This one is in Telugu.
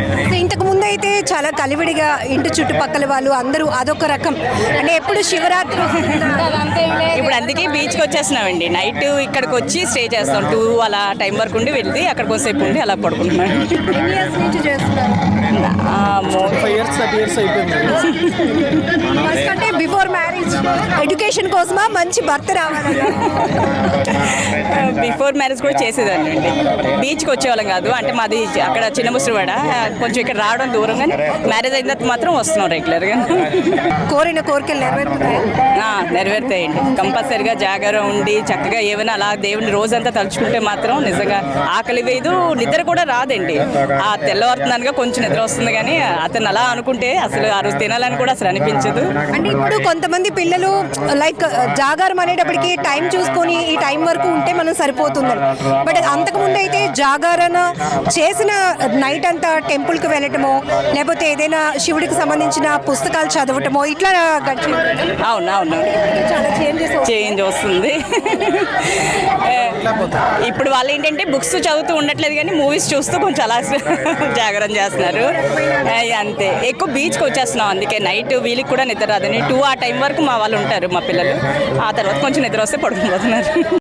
సో ఇంతకు ముందు అయితే చాలా కలివిడిగా ఇంటి చుట్టుపక్కల వాళ్ళు అందరూ అదొక రకం, అంటే ఎప్పుడు శివరాత్రి ఇప్పుడు అందుకే బీచ్కి వచ్చేస్తున్నామండి. నైట్ ఇక్కడికి వచ్చి స్టే చేస్తాం. 2 అలా టైం వరకు ఉండి వెళ్తే అక్కడికి వచ్చేపు ఉండి అలా పడుకుంటున్నాం. నుంచి చేస్తున్నారు ఫస్ట్ అంటే బిఫోర్ మ్యారేజ్ ఎడ్యుకేషన్ కోసమా మంచి భర్త రావాలి? బిఫోర్ మ్యారేజ్ కూడా చేసేదాన్ని అండి. బీచ్కి వచ్చేవాళ్ళం కాదు, అంటే మాది అక్కడ చిన్న ముసిరివాడ, కొంచెం ఇక్కడ రావడం దూరం. కానీ మ్యారేజ్ అయిన తర్వాత మాత్రం వస్తున్నాం రెగ్యులర్గా. కోరిన కోరికలు నెరవేరుతున్నాయి. నెరవేరుతాయండి కంపల్సరిగా. జాగారం ఉండి చక్కగా ఏమైనా అలా దేవుని రోజంతా తలుచుకుంటే మాత్రం నిజంగా ఆకలి వేయదు, నిద్ర కూడా రాదండి. ఆ తెల్లవారుతుందనగా కొంచెం నిద్ర వస్తుంది, కానీ అతను అలా అనుకుంటే అసలు ఆ రోజు తినాలని కూడా అసలు అనిపించదు. అంటే ఇప్పుడు కొంతమంది పిల్లలు లైక్ జాగారం అనేటప్పటికి టైం చూసుకొని ఈ టైం వరకు ఉంటే మనం సరిపోతుందని, బట్ అంతకుముందు అయితే జాగారణ చేసిన నైట్ అంతా టెంపుల్కి వెళ్ళటమో లేకపోతే ఏదైనా శివుడికి సంబంధించిన పుస్తకాలు చదవటమో ఇట్లా గడిచి. అవును చాలా చేంజ్ వస్తుంది. ఇప్పుడు వాళ్ళు ఏంటంటే బుక్స్ చదువుతూ ఉండట్లేదు, కానీ మూవీస్ చూస్తూ కొంచెం అలా జాగరణ చేస్తున్నారు అంతే. ఎక్కువ బీచ్కి వచ్చేస్తున్నాం, అందుకే నైట్ వీళ్ళకి కూడా నిద్ర రాదని 2 ఆ టైం వరకు మా వాళ్ళు ఉంటారు, మా పిల్లలు. ఆ తర్వాత కొంచెం నిద్ర వస్తే పడుకుపోతున్నారు.